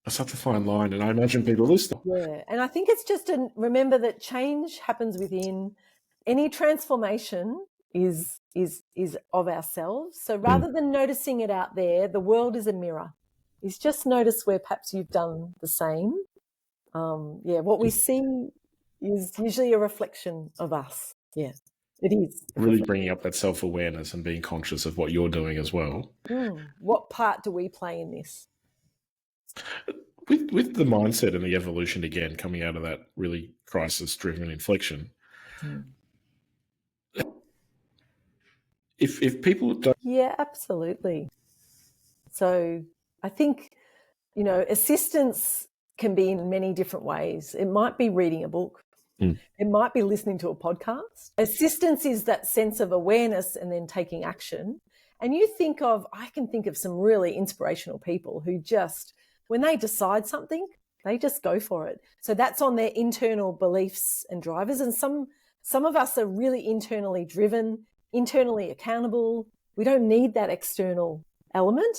[SPEAKER 1] That's such a fine line, and I imagine people listen.
[SPEAKER 2] Yeah, and I think it's just remember that change happens within. Any transformation is of ourselves. So rather than noticing it out there, the world is a mirror. Is just notice where perhaps you've done the same. What we see is usually a reflection of us. Yeah, it is.
[SPEAKER 1] Really bringing up that self-awareness and being conscious of what you're doing as well.
[SPEAKER 2] What part do we play in this?
[SPEAKER 1] With the mindset and the evolution, again, coming out of that really crisis-driven inflection, if people don't...
[SPEAKER 2] Yeah, absolutely. So I think, assistance can be in many different ways. It might be reading a book. It might be listening to a podcast. Assistance is that sense of awareness and then taking action. And I can think of some really inspirational people who just, when they decide something, they just go for it. So that's on their internal beliefs and drivers. And some of us are really internally driven, internally accountable. We don't need that external element.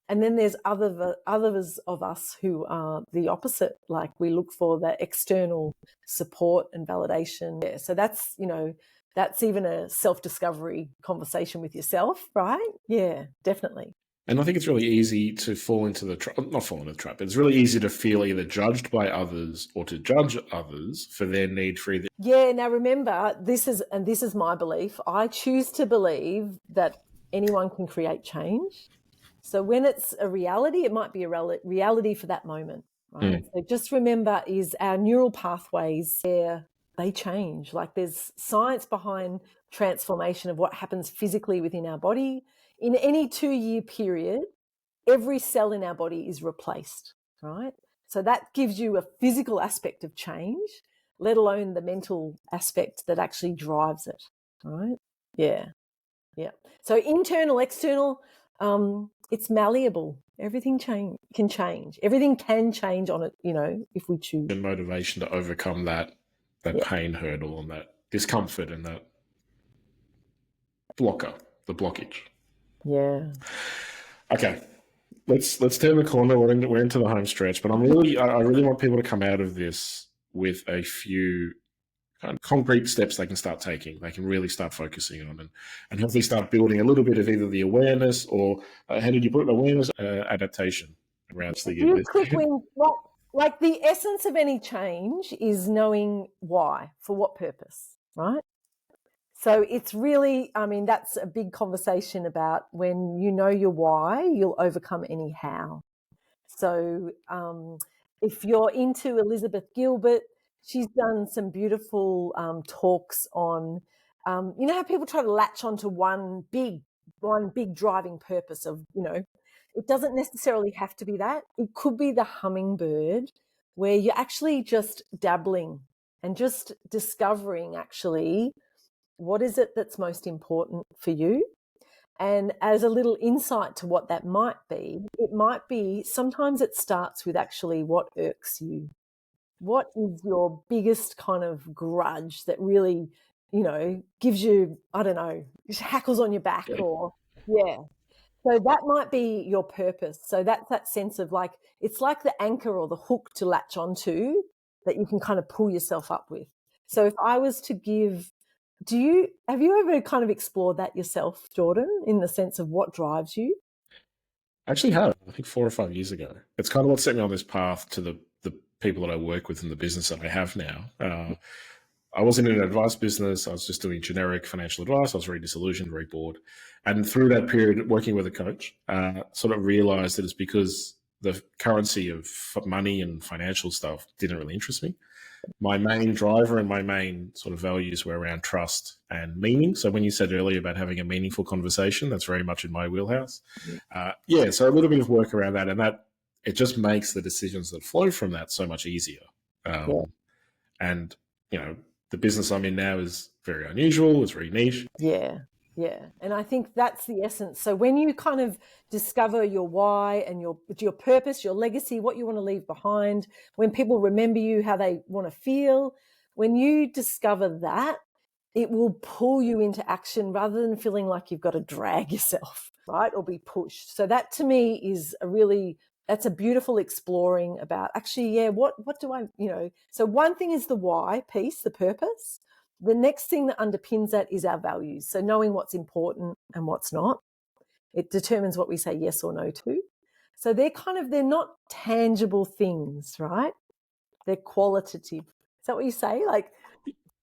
[SPEAKER 2] And then there's others of us who are the opposite. Like we look for the external support and validation. Yeah, so that's, that's even a self-discovery conversation with yourself, right? Yeah, definitely.
[SPEAKER 1] And I think it's really easy to fall into not fall into the trap, but it's really easy to feel either judged by others or to judge others for their need for either.
[SPEAKER 2] Yeah, now remember, this is my belief. I choose to believe that anyone can create change. So when it's a reality, it might be a reality for that moment, right? So just remember is our neural pathways they change. Like there's science behind transformation of what happens physically within our body. In any 2-year period, every cell in our body is replaced, right? So that gives you a physical aspect of change, let alone the mental aspect that actually drives it, right? Yeah. So internal, external, it's malleable. Everything can change. Everything can change on it, if we choose.
[SPEAKER 1] And motivation to overcome that pain hurdle and that discomfort and that the blockage.
[SPEAKER 2] Yeah.
[SPEAKER 1] Okay. Let's turn the corner. We're into the home stretch, but I really want people to come out of this with a few kind of concrete steps they can start taking. They can really start focusing on and hopefully start building a little bit of either the awareness or how did you put it? Awareness, adaptation around
[SPEAKER 2] Real quick, like the essence of any change is knowing why, for what purpose, right? So it's really, that's a big conversation about when you know your why, you'll overcome any how. So if you're into Elizabeth Gilbert, she's done some beautiful talks on, how people try to latch onto one big driving purpose of, it doesn't necessarily have to be that. It could be the hummingbird where you're actually just dabbling and just discovering actually what is it that's most important for you. And as a little insight to what that might be, it might be sometimes it starts with actually what irks you. What is your biggest kind of grudge that really, gives you, I don't know, hackles on your back or, yeah. So that might be your purpose. So that's that sense of like, it's like the anchor or the hook to latch onto that you can kind of pull yourself up with. So if I was to give, have you ever kind of explored that yourself, Jordan, in the sense of what drives you?
[SPEAKER 1] I actually have, I think 4 or 5 years ago. It's kind of what set me on this path to the people that I work with in the business that I have now. I wasn't in an advice business. I was just doing generic financial advice. I was very disillusioned, very bored. And through that period, working with a coach, sort of realized that it's because the currency of money and financial stuff didn't really interest me. My main driver and my main sort of values were around trust and meaning. So when you said earlier about having a meaningful conversation, that's very much in my wheelhouse. So a little bit of work around that, and that it just makes the decisions that flow from that so much easier. And, the business I'm in now is very unusual. It's very niche.
[SPEAKER 2] Yeah. And I think that's the essence. So when you kind of discover your why and your purpose, your legacy, what you want to leave behind, when people remember you, how they want to feel, when you discover that, it will pull you into action rather than feeling like you've got to drag yourself, right? Or be pushed. So that to me is that's a beautiful exploring about actually, what do I, so one thing is the why piece, the purpose. The next thing that underpins that is our values. So knowing what's important and what's not. It determines what we say yes or no to. So they're not tangible things, right? They're qualitative. Is that what you say?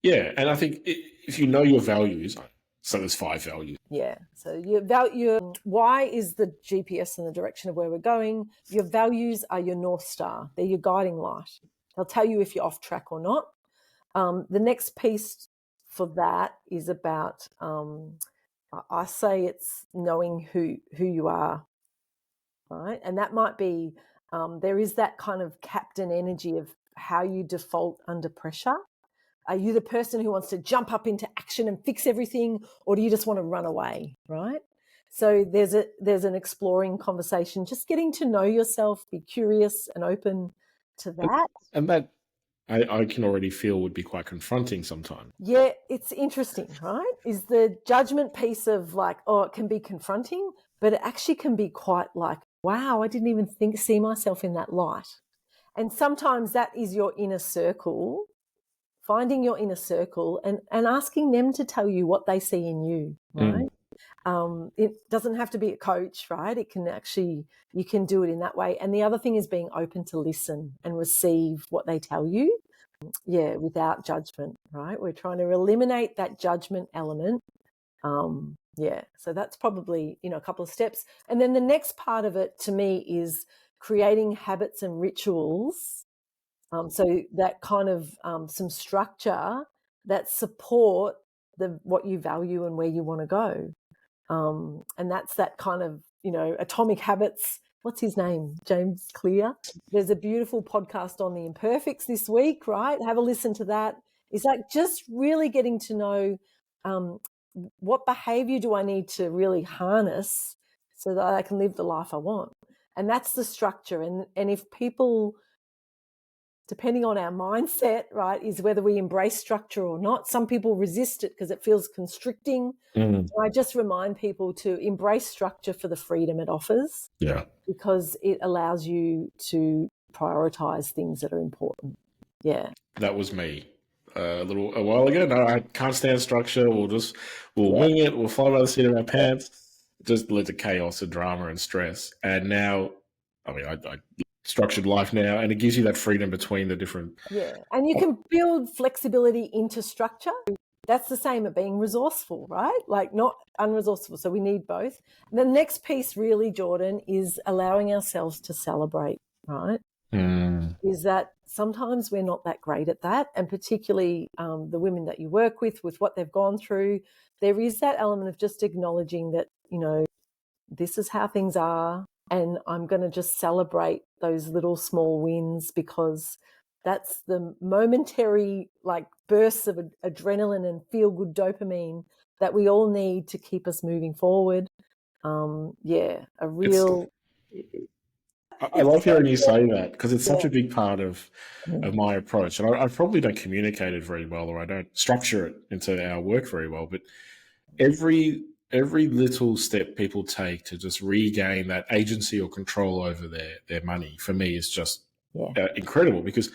[SPEAKER 1] Yeah. And I think if you know your values, so there's 5 values.
[SPEAKER 2] Yeah. So your why is the GPS and the direction of where we're going. Your values are your North Star. They're your guiding light. They'll tell you if you're off track or not. The next piece for that is about, I say it's knowing who you are, right? And that might be, there is that kind of captain energy of how you default under pressure. Are you the person who wants to jump up into action and fix everything, or do you just want to run away, right? So there's an exploring conversation, just getting to know yourself, be curious and open to that.
[SPEAKER 1] And that I can already feel would be quite confronting sometimes.
[SPEAKER 2] Yeah, it's interesting, right? Is the judgment piece of it can be confronting, but it actually can be quite wow, I didn't even see myself in that light. And sometimes that is your inner circle, finding your inner circle and asking them to tell you what they see in you, right? It doesn't have to be a coach, right? It can actually, you can do it in that way. And the other thing is being open to listen and receive what they tell you, without judgment, right? We're trying to eliminate that judgment element. So that's probably, a couple of steps. And then the next part of it to me is creating habits and rituals. So that kind of some structure that support what you value and where you want to go. And that's that kind of, Atomic Habits. What's his name? James Clear. There's a beautiful podcast on the imperfects this week, right? Have a listen to that. It's like just really getting to know what behavior do I need to really harness so that I can live the life I want. And that's the structure. And if people, depending on our mindset, right, is whether we embrace structure or not. Some people resist it because it feels constricting. I just remind people to embrace structure for the freedom it offers.
[SPEAKER 1] Yeah.
[SPEAKER 2] Because it allows you to prioritize things that are important. Yeah.
[SPEAKER 1] That was me a while ago. No, I can't stand structure. We'll wing it. We'll fly by the seat of our pants. It just led to chaos and drama and stress. And now, I structured life now, and it gives you that freedom between the different.
[SPEAKER 2] Yeah. And you can build flexibility into structure. That's the same at being resourceful, right? Like not unresourceful. So we need both. And the next piece really, Jordan, is allowing ourselves to celebrate, right? Is that sometimes we're not that great at that. And particularly the women that you work with what they've gone through, there is that element of just acknowledging that, this is how things are. And I'm going to just celebrate those little small wins because that's the momentary bursts of adrenaline and feel-good dopamine that we all need to keep us moving forward. A real...
[SPEAKER 1] I love hearing you say that because it's such a big part of my approach. And I probably don't communicate it very well, or I don't structure it into our work very well. But every little step people take to just regain that agency or control over their money, for me, is just incredible. Because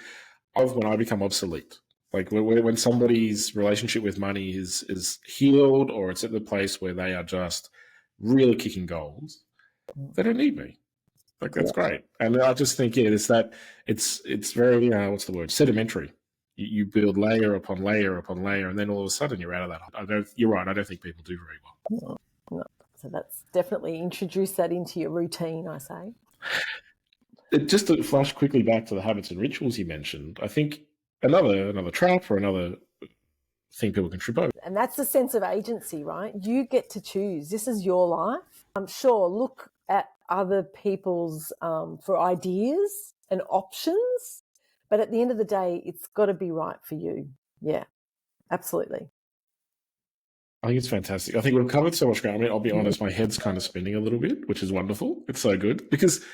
[SPEAKER 1] when I become obsolete, like when somebody's relationship with money is healed, or it's at the place where they are just really kicking goals, they don't need me. Like, that's great. And I just think, it's very, what's the word? Sedimentary. You build layer upon layer upon layer, and then all of a sudden you're out of that. You're right. I don't think people do very well.
[SPEAKER 2] No. So that's definitely introduce that into your routine, I say.
[SPEAKER 1] Just to flash quickly back to the habits and rituals you mentioned, I think another trap or another thing people can trip over.
[SPEAKER 2] And that's the sense of agency, right? You get to choose. This is your life. I'm sure, look at other people's for ideas and options, but at the end of the day, it's got to be right for you. Yeah, absolutely.
[SPEAKER 1] I think it's fantastic. I think we've covered so much ground. I'll be honest, my head's kind of spinning a little bit, which is wonderful. It's so good because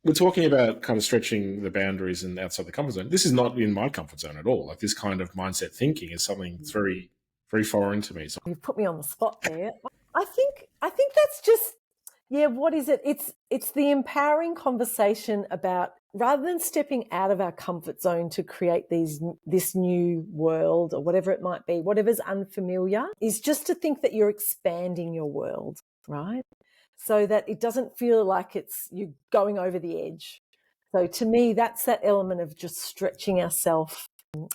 [SPEAKER 1] we're talking about kind of stretching the boundaries and outside the comfort zone. This is not in my comfort zone at all. Like, this kind of mindset thinking is something that's very, very foreign to me. So
[SPEAKER 2] you've put me on the spot there. I think that's just, what is it? It's the empowering conversation about, rather than stepping out of our comfort zone to create this new world or whatever it might be, whatever's unfamiliar, is just to think that you're expanding your world, right? So that it doesn't feel like you're going over the edge. So to me, that's that element of just stretching ourselves.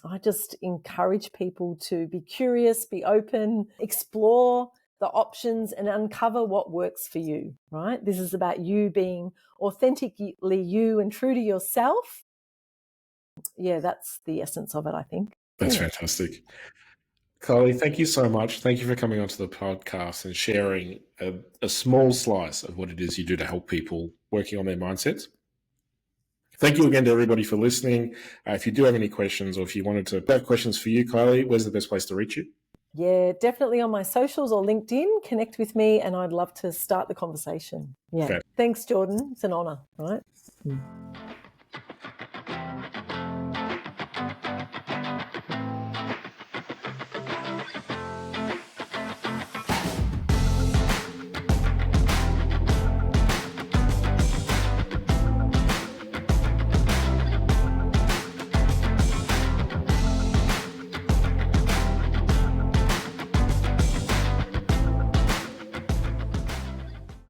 [SPEAKER 2] I just encourage people to be curious, be open, explore the options and uncover what works for you, right? This is about you being authentically you and true to yourself. Yeah, that's the essence of it, I think.
[SPEAKER 1] That's fantastic. Kylie, thank you so much. Thank you for coming onto the podcast and sharing a small slice of what it is you do to help people working on their mindsets. Thank you again to everybody for listening. If you do have any questions, or if you wanted to have questions for you, Kylie, where's the best place to reach you?
[SPEAKER 2] Yeah, definitely on my socials or LinkedIn. Connect with me and I'd love to start the conversation. Yeah. Okay. Thanks, Jordan. It's an honour, right?